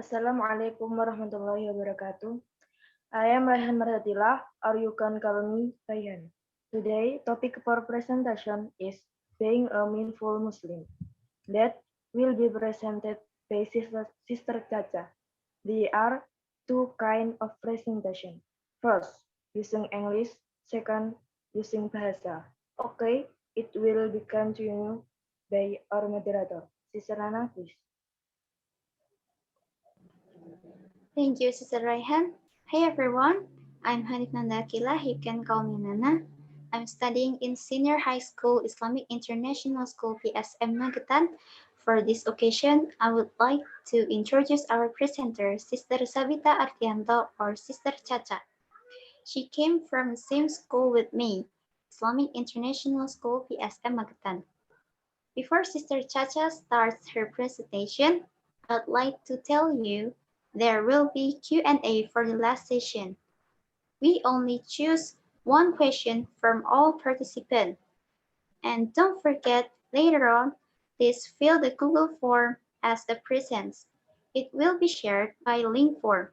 Assalamualaikum warahmatullahi wabarakatuh. I am Rayhan Mardhatillah, or you can call me Rayhan. Today, topic for presentation is being a mindful Muslim. That will be presented by Sister Chacha. There are two kinds of presentation. First, using English. Second, using bahasa. Okay, it will be continued by our moderator. Sister Nana, please. Thank you, Sister Rayhan. Hey everyone, I'm Hanif Nanda Aqilah. You can call me Nana. I'm studying in Senior High School Islamic International School PSM Magetan. For this occasion, I would like to introduce our presenter, Sister Tsabita Artiyanto or Sister Chacha. She came from the same school with me, Islamic International School PSM Magetan. Before Sister Chacha starts her presentation, I'd like to tell you there will be Q&A for the last session. We only choose one question from all participants. And don't forget, later on, please fill the Google form as the presents. It will be shared by link form.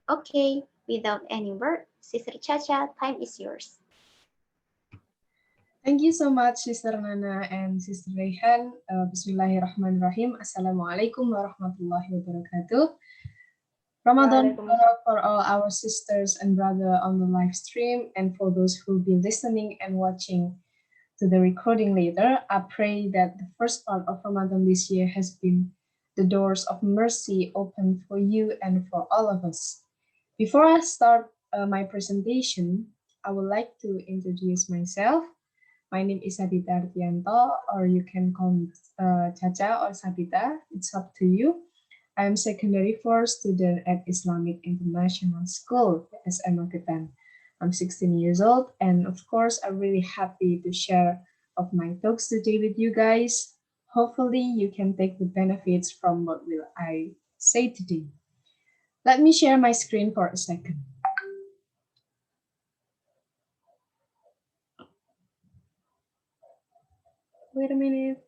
Okay, without any word, Sister Chacha, time is yours. Thank you so much, Sister Nana and Sister Rayhan. Bismillahirrahmanirrahim. Assalamualaikum warahmatullahi wabarakatuh. Ramadan Mubarak for all our sisters and brothers on the live stream, and for those who will be listening and watching to the recording later. I pray that the first part of Ramadan this year has been the doors of mercy open for you and for all of us. Before I start my presentation, I would like to introduce myself. My name is Tsabita Artiyanto, or you can call me Chacha or Tsabita. It's up to you. I am secondary 4 student at Islamic International School, SM Magetan. I'm 16 years old, and of course, I'm really happy to share of my talks today with you guys. Hopefully, you can take the benefits from what will I say today. Let me share my screen for a second. Wait a minute.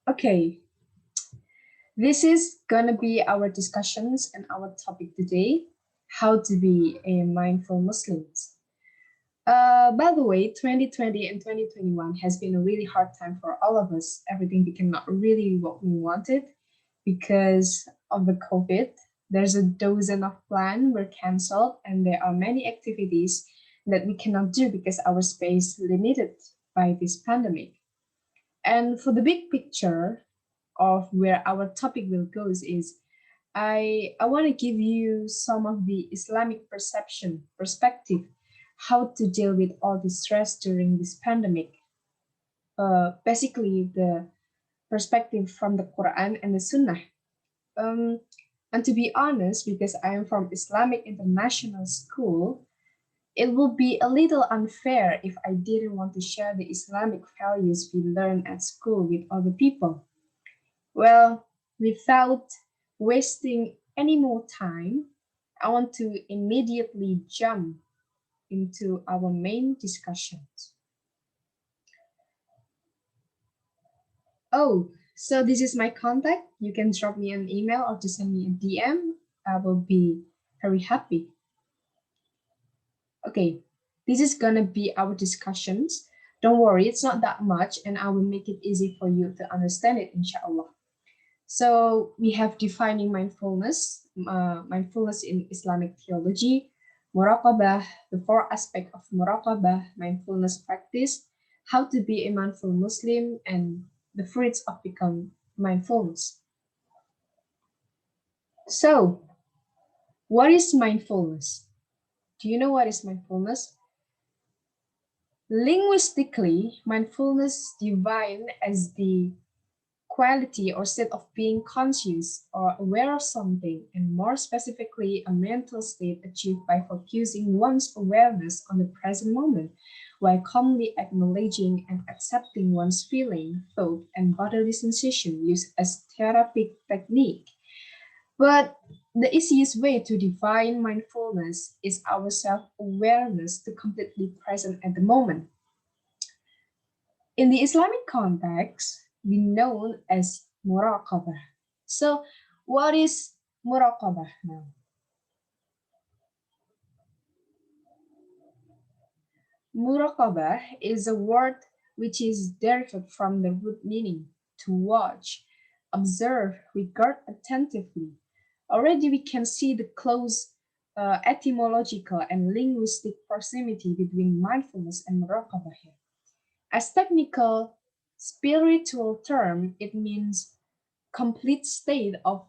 Okay. This is gonna be our discussions and our topic today, how to be a mindful Muslim. By the way, 2020 and 2021 has been a really hard time for all of us. Everything became not really what we wanted because of the COVID. There's a dozen of plans were canceled, and there are many activities that we cannot do because our space limited by this pandemic. And for the big picture of where our topic will go is I want to give you some of the Islamic perspective, how to deal with all the stress during this pandemic. Basically, the perspective from the Quran and the Sunnah. And to be honest, because I am from Islamic International School, it would be a little unfair if I didn't want to share the Islamic values we learn at school with other people. Well, without wasting any more time, I want to immediately jump into our main discussions. Oh, so this is my contact. You can drop me an email or to send me a DM. I will be very happy. Okay, this is gonna be our discussions. Don't worry, it's not that much, and I will make it easy for you to understand it, inshallah. So we have defining mindfulness, mindfulness in Islamic theology, muraqabah, the 4 aspects of muraqabah, mindfulness practice, how to be a mindful Muslim, and the fruits of become mindfulness. So, what is mindfulness? Do you know what is mindfulness? Linguistically, mindfulness defined as the quality or state of being conscious or aware of something, and more specifically, a mental state achieved by focusing one's awareness on the present moment, while calmly acknowledging and accepting one's feeling, thought, and bodily sensation used as therapeutic technique. But the easiest way to define mindfulness is our self-awareness to completely present at the moment. In the Islamic context, we known as muraqabah. So what is Muraqabah now. Muraqabah is a word which is derived from the root meaning to watch, observe, regard attentively. Already we can see the close etymological and linguistic proximity between mindfulness and muraqabah here. As technical spiritual term, it means complete state of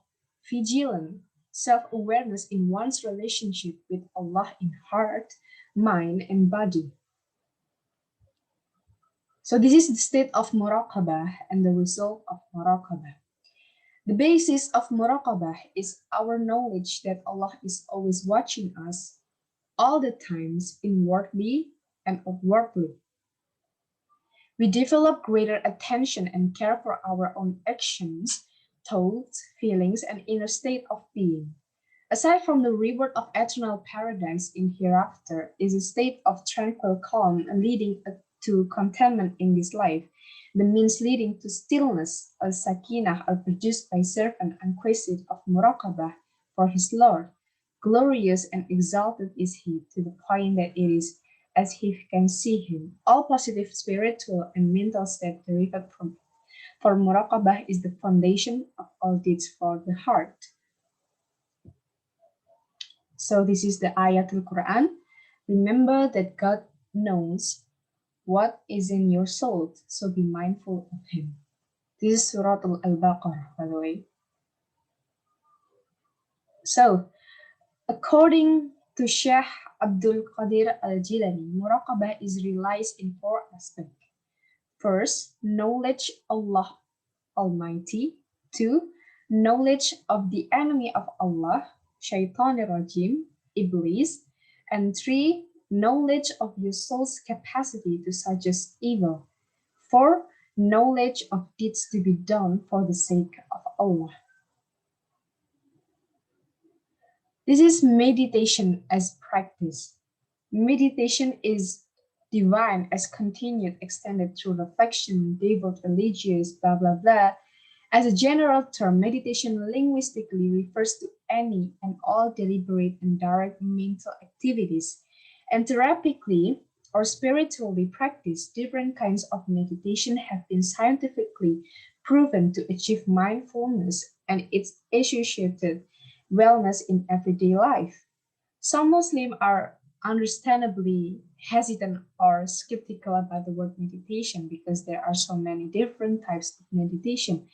vigilant self-awareness in one's relationship with Allah in heart, mind, and body. So this is the state of muraqabah and the result of muraqabah. The basis of muraqabah is our knowledge that Allah is always watching us all the times, inwardly and outwardly. We develop greater attention and care for our own actions, thoughts, feelings, and inner state of being. Aside from the reward of eternal paradise in hereafter is a state of tranquil calm and leading to contentment in this life. The means leading to stillness, al-sakinah, are produced by servant unquested of muraqabah for his Lord. Glorious and exalted is he to the point that it is as if he can see him. All positive spiritual and mental state derived from for muraqabah is the foundation of all deeds for the heart. So this is the ayatul Quran. Remember that God knows what is in your soul, so be mindful of him. This is Surah Al-Baqarah, by the way. So, according to Sheikh Abdul Qadir Al-Jilani, muraqabah is realized in four aspects. First, knowledge Allah Almighty. Two, knowledge of the enemy of Allah, Shaitanir Rajim, Iblis. And three, knowledge of your soul's capacity to suggest evil. Four, knowledge of deeds to be done for the sake of Allah. This is meditation as practice. Meditation is divine as continued, extended through reflection, devout, religious, blah, blah, blah. As a general term, meditation linguistically refers to any and all deliberate and direct mental activities. And therapeutically or spiritually practiced, different kinds of meditation have been scientifically proven to achieve mindfulness and its associated wellness in everyday life. Some Muslims are understandably hesitant or skeptical about the word meditation because there are so many different types of meditation,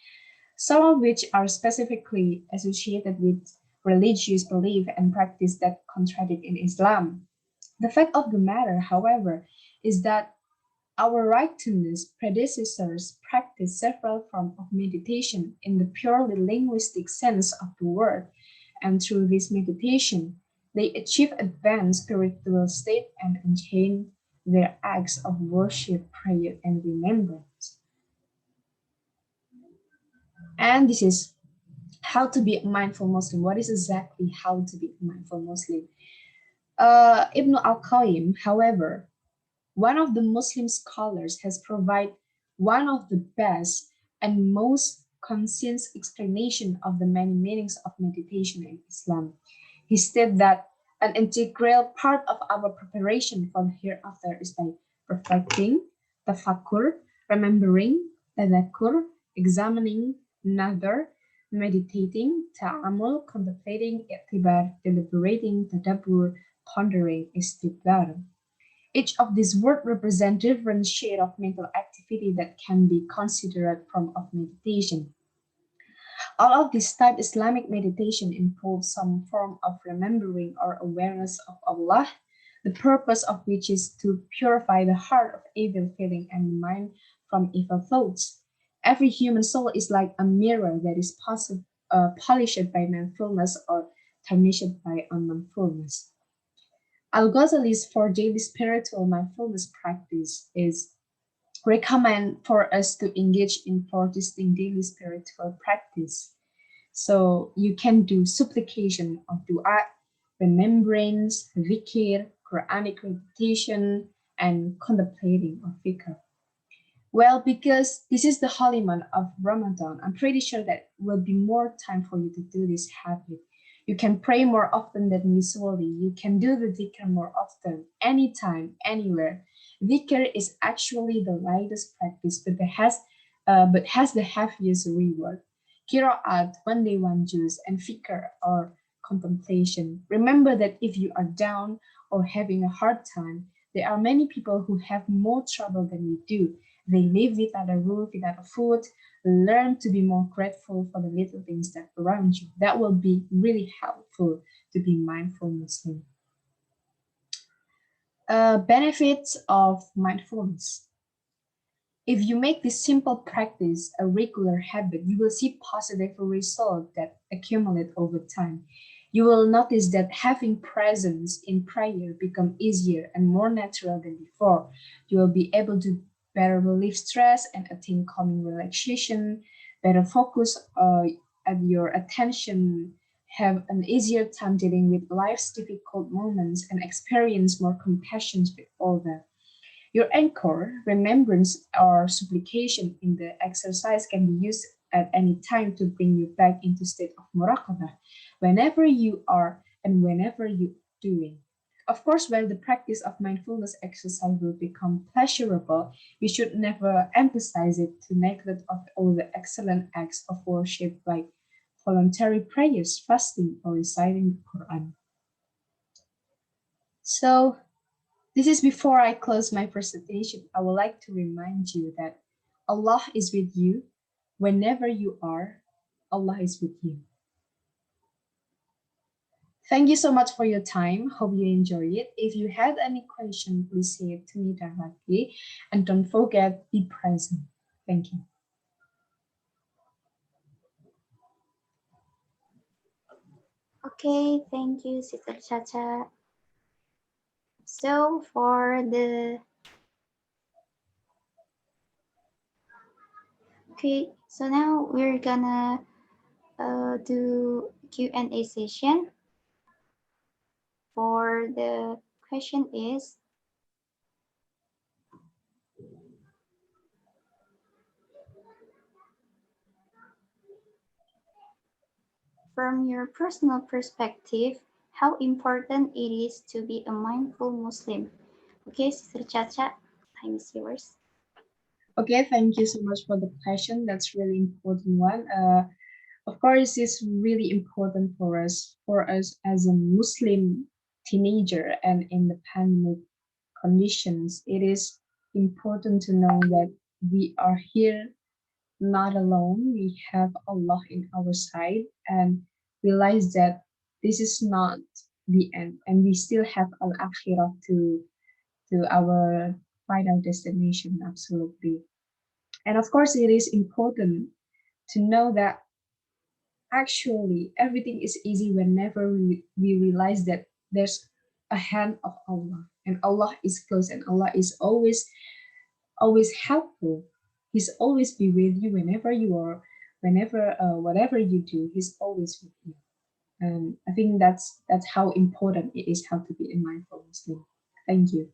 some of which are specifically associated with religious belief and practice that contradict in Islam. The fact of the matter, however, is that our righteous predecessors practiced several forms of meditation in the purely linguistic sense of the word, and through this meditation, they achieve advanced spiritual state and enchain their acts of worship, prayer, and remembrance. And this is how to be a mindful Muslim. What is exactly how to be a mindful Muslim? Ibn al-Qayyim, however, one of the Muslim scholars, has provided one of the best and most concise explanation of the many meanings of meditation in Islam. He stated that an integral part of our preparation for the hereafter is by reflecting, tafakkur, remembering, tadakkur, examining, nadar, meditating, ta'amul, contemplating, i'tibar, deliberating, tadabbur, pondering, istidbar. Each of these words represent different shade of mental activity that can be considered form of meditation. All of this type Islamic meditation involves some form of remembering or awareness of Allah, the purpose of which is to purify the heart of evil feeling and the mind from evil thoughts. Every human soul is like a mirror that is polished by mindfulness or tarnished by unmindfulness. Al-Ghazali's for daily spiritual mindfulness practice is recommend for us to engage in 4 distinct daily spiritual practice. So you can do supplication of dua, remembrance, zikir, Quranic meditation, and contemplating of fikr. Well, because this is the holy month of Ramadan, I'm pretty sure that will be more time for you to do this habit. You can pray more often than usually. You can do the dhikr more often, anytime, anywhere. Dhikr is actually the lightest practice, but has the heaviest reward. Qiraat, one day one juz, and fikr or contemplation. Remember that if you are down or having a hard time, there are many people who have more trouble than we do. They live without a roof, without a food. Learn to be more grateful for the little things that around you. That will be really helpful to be mindful Muslim. Benefits of mindfulness. If you make this simple practice a regular habit, you will see positive results that accumulate over time. You will notice that having presence in prayer become easier and more natural than before. You will be able to better relieve stress and attain calming relaxation, better focus at your attention, have an easier time dealing with life's difficult moments, and experience more compassion with all that. Your anchor, remembrance, or supplication in the exercise can be used at any time to bring you back into state of muraqabah, whenever you are and whenever you're doing. Of course, while the practice of mindfulness exercise will become pleasurable, we should never emphasize it to neglect of all the excellent acts of worship like voluntary prayers, fasting, or reciting the Quran. So, this is before I close my presentation. I would like to remind you that Allah is with you whenever you are. Allah is with you. Thank you so much for your time. Hope you enjoy it. If you had any question, please say it to me directly. And don't forget, be present. Thank you. Okay, thank you, Sister Chacha. So for the so now we're gonna do Q&A session. For the question is, from your personal perspective, how important it is to be a mindful Muslim? Okay, Sister Chacha, time is yours. Okay, thank you so much for the question. That's really important one. Of course, it's really important for us as a Muslim teenager and in the pandemic conditions. It is important to know that we are here not alone. We have Allah in our side and realize that this is not the end, and we still have al akhirah to our final destination. Absolutely. And of course, it is important to know that actually everything is easy whenever we realize that there's a hand of Allah, and Allah is close, and Allah is always helpful. He's always be with you whenever you are, whenever whatever you do, he's always with you. And I think that's how important it is how to be a mindful Muslim. Thank you.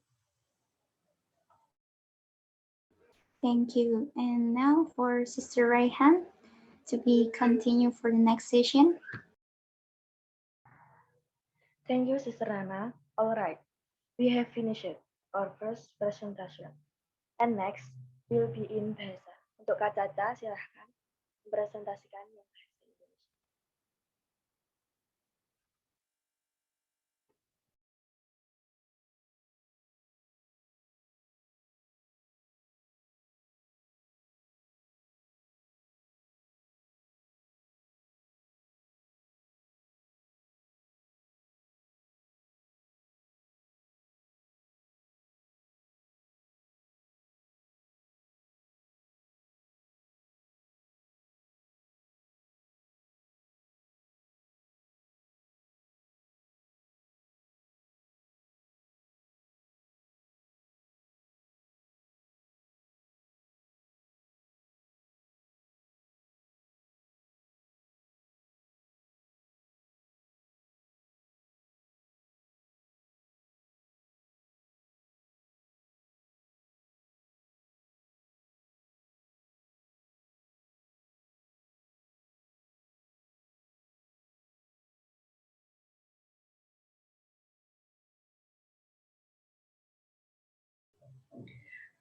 Thank you. And now for Sister Rayhan to be continued for the next session. Thank you, Sister Rana. All right, we have finished our first presentation. And next will be in bahasa. Untuk Kak Caca, silahkan presentasikan yang bahasa Indonesia.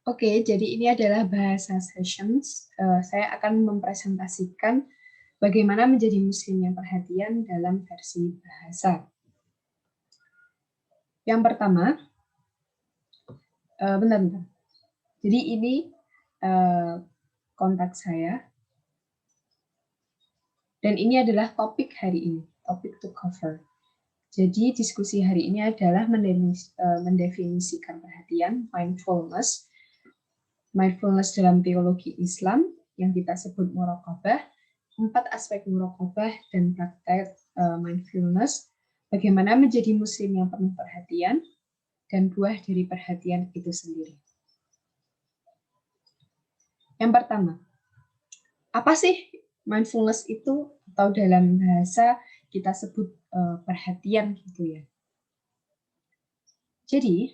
Oke, jadi ini adalah bahasa sessions. Saya akan mempresentasikan bagaimana menjadi muslim yang perhatian dalam versi bahasa. Yang pertama, bentar. Jadi ini kontak saya. Dan ini adalah topik hari ini, topik to cover. Jadi diskusi hari ini adalah mendefinisikan perhatian, mindfulness. Mindfulness dalam teologi Islam yang kita sebut muraqabah, 4 aspek muraqabah dan praktek mindfulness, bagaimana menjadi muslim yang penuh perhatian, dan buah dari perhatian itu sendiri. Yang pertama, apa sih mindfulness itu, atau dalam bahasa kita sebut perhatian gitu ya. Jadi,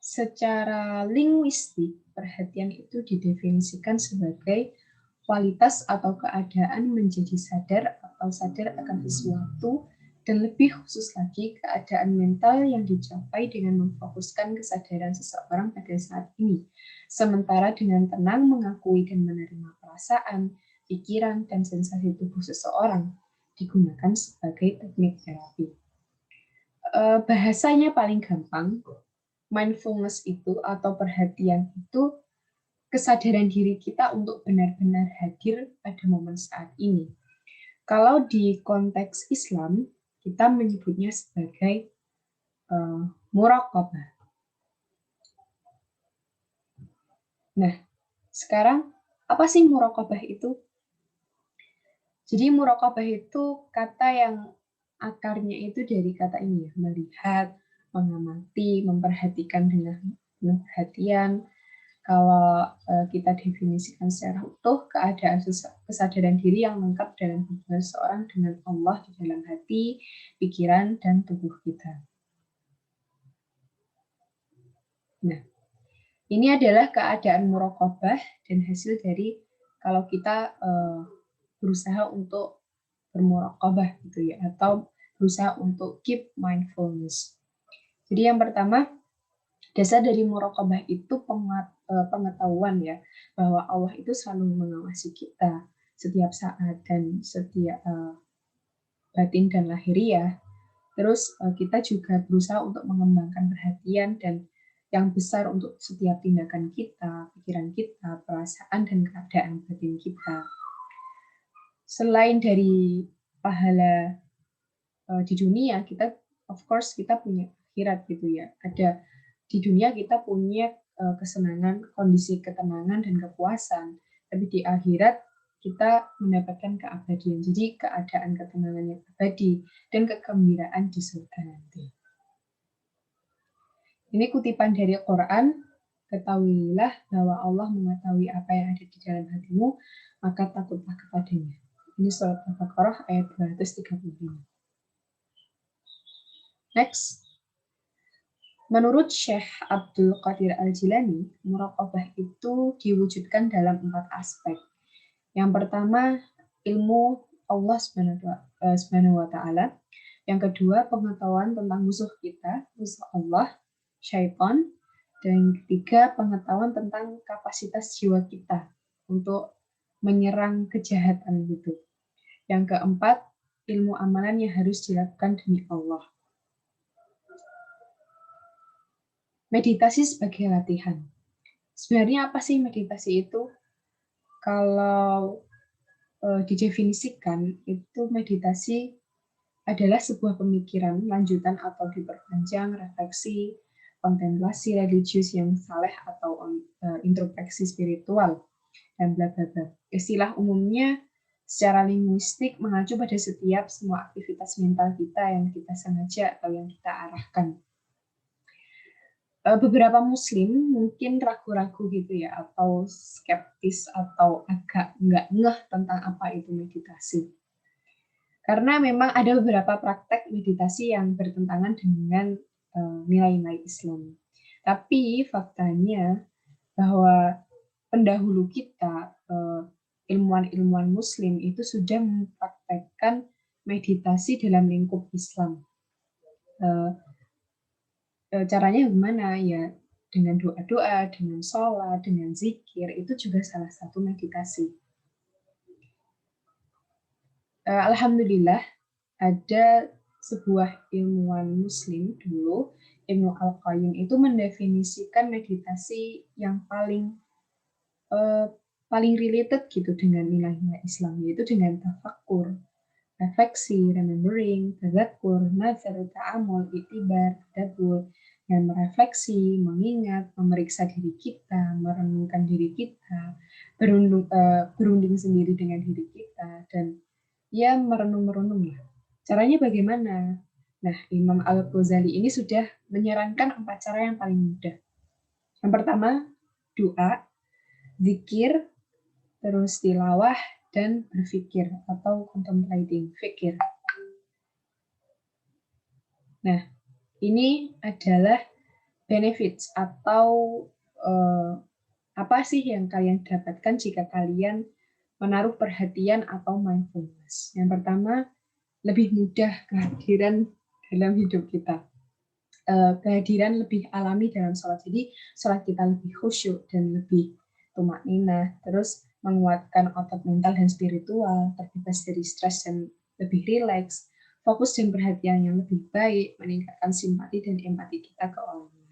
secara linguistik, perhatian itu didefinisikan sebagai kualitas atau keadaan menjadi sadar atau sadar akan sesuatu, dan lebih khusus lagi keadaan mental yang dicapai dengan memfokuskan kesadaran seseorang pada saat ini, sementara dengan tenang mengakui dan menerima perasaan, pikiran, dan sensasi tubuh seseorang, digunakan sebagai teknik terapi. Bahasanya paling gampang, mindfulness itu atau perhatian itu kesadaran diri kita untuk benar-benar hadir pada momen saat ini. Kalau di konteks Islam, kita menyebutnya sebagai muraqabah. Nah, sekarang apa sih muraqabah itu? Jadi muraqabah itu kata yang akarnya itu dari kata ini ya, melihat, mengamati, memperhatikan dengan penuh perhatian. Kalau kita definisikan secara utuh, keadaan kesadaran diri yang lengkap dalam hubungan seorang dengan Allah di dalam hati, pikiran, dan tubuh kita. Nah, ini adalah keadaan muraqabah dan hasil dari kalau kita berusaha untuk bermuraqabah gitu ya, atau berusaha untuk keep mindfulness. Jadi yang pertama, dasar dari muraqabah itu pengetahuan ya, bahwa Allah itu selalu mengawasi kita setiap saat dan setiap batin dan lahiriah. Terus kita juga berusaha untuk mengembangkan perhatian dan yang besar untuk setiap tindakan kita, pikiran kita, perasaan dan keadaan batin kita. Selain dari pahala di dunia, kita of course kita punya akhirat gitu ya. Ada di dunia kita punya kesenangan, kondisi ketenangan dan kepuasan. Tapi di akhirat kita mendapatkan keabadian. Jadi keadaan ketenangan yang abadi dan kegembiraan di surga nanti. Ini kutipan dari Quran. Ketahuilah bahwa Allah mengetahui apa yang ada di dalam hatimu, maka takutlah kepadanya. Ini surat Al-Baqarah ayat 235. Next. Menurut Syekh Abdul Qadir Al-Jilani, muraqabah itu diwujudkan dalam 4 aspek. Yang pertama, ilmu Allah Subhanahu wa Ta'ala. Yang kedua, pengetahuan tentang musuh kita, musuh Allah, syaitan. Dan yang ketiga, pengetahuan tentang kapasitas jiwa kita untuk menyerang kejahatan gitu. Yang keempat, ilmu amalan yang harus dilakukan demi Allah. Meditasi sebagai latihan. Sebenarnya apa sih meditasi itu? Kalau didefinisikan, itu meditasi adalah sebuah pemikiran lanjutan atau diperpanjang, refleksi, kontemplasi religius yang saleh atau introspeksi spiritual, dan bla bla bla. Istilah umumnya secara linguistik mengacu pada setiap semua aktivitas mental kita yang kita sengaja atau yang kita arahkan. Beberapa muslim mungkin ragu-ragu gitu ya, atau skeptis atau agak nggak ngeh tentang apa itu meditasi. Karena memang ada beberapa praktek meditasi yang bertentangan dengan nilai-nilai Islam. Tapi faktanya bahwa pendahulu kita, ilmuwan-ilmuwan muslim itu sudah mempraktekkan meditasi dalam lingkup Islam. Caranya gimana ya? dengan doa-doa, dengan sholat, dengan zikir, itu juga salah satu meditasi. Alhamdulillah, ada sebuah ilmuwan muslim dulu, Ibnu Al-Qayyim, itu mendefinisikan meditasi yang paling related gitu dengan nilai-nilai Islam, yaitu dengan tafakkur, refleksi, remembering, tadzakur, nazar, ta'amul, iktibar, tadabbur, yang merefleksi, mengingat, memeriksa diri kita, merenungkan diri kita, berunding sendiri dengan diri kita, dan ya merenung-merenung ya. Caranya bagaimana? Nah, Imam Al-Ghazali ini sudah menyarankan 4 cara yang paling mudah. Yang pertama, doa, zikir, terus tilawah, dan berpikir atau contemplating, fikir. Nah, ini adalah benefits atau apa sih yang kalian dapatkan jika kalian menaruh perhatian atau mindfulness. Yang pertama, lebih mudah kehadiran dalam hidup kita. Kehadiran lebih alami dalam sholat. Jadi sholat kita lebih khusyuk dan lebih tumakninah. Terus menguatkan otot mental dan spiritual, terbebas dari stres dan lebih rileks, fokus dan perhatian yang lebih baik, meningkatkan simpati dan empati kita ke orang lain.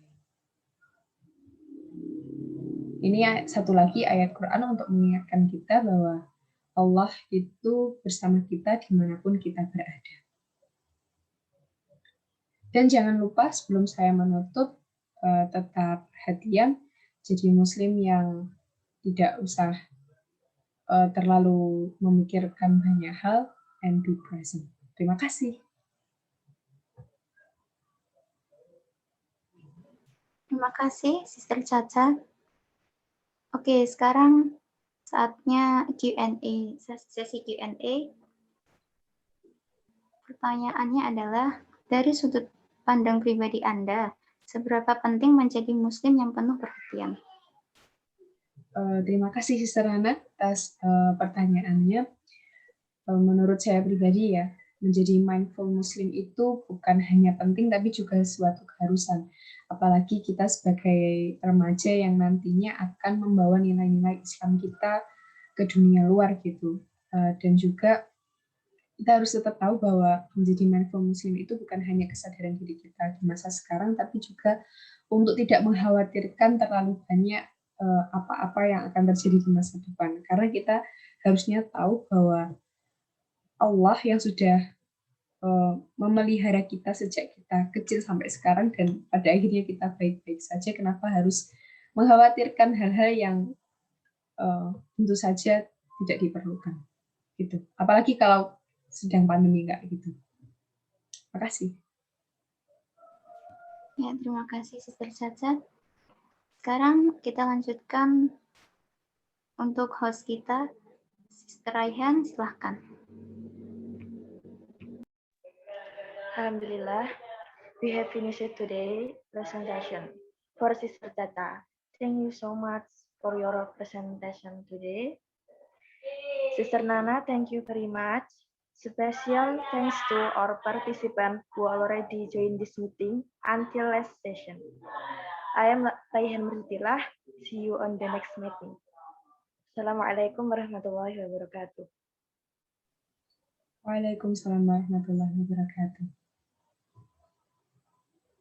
Ini satu lagi ayat Quran untuk mengingatkan kita bahwa Allah itu bersama kita dimanapun kita berada. Dan jangan lupa sebelum saya menutup, tetap perhatian, jadi muslim yang tidak usah terlalu memikirkan banyak hal, and be present. Terima kasih. Terima kasih, Sister Caca. Oke, sekarang saatnya Q&A, sesi Q&A. Pertanyaannya adalah, dari sudut pandang pribadi Anda, seberapa penting menjadi muslim yang penuh perhatian? Terima kasih Sister Hana atas pertanyaannya. Menurut saya pribadi ya, menjadi mindful muslim itu bukan hanya penting tapi juga suatu keharusan. Apalagi kita sebagai remaja yang nantinya akan membawa nilai-nilai Islam kita ke dunia luar gitu. Dan juga kita harus tetap tahu bahwa menjadi mindful muslim itu bukan hanya kesadaran diri kita di masa sekarang, tapi juga untuk tidak mengkhawatirkan terlalu banyak apa-apa yang akan terjadi di masa depan. Karena kita harusnya tahu bahwa Allah yang sudah memelihara kita sejak kita kecil sampai sekarang dan pada akhirnya kita baik-baik saja, kenapa harus mengkhawatirkan hal-hal yang tentu saja tidak diperlukan gitu. Apalagi kalau sedang pandemi enggak gitu. Terima kasih. Ya, terima kasih Sister Caca. Sekarang kita lanjutkan untuk host kita, Sister Rayhan, silahkan. Alhamdulillah, we have finished today's presentation. For Sister Tata, thank you so much for your presentation today. Sister Nana, thank you very much. Special thanks to our participants who already joined this meeting until last session. I am Rayhan Mardhatillah. See you on the next meeting. Assalamualaikum warahmatullahi wabarakatuh. Waalaikumsalam warahmatullahi wabarakatuh.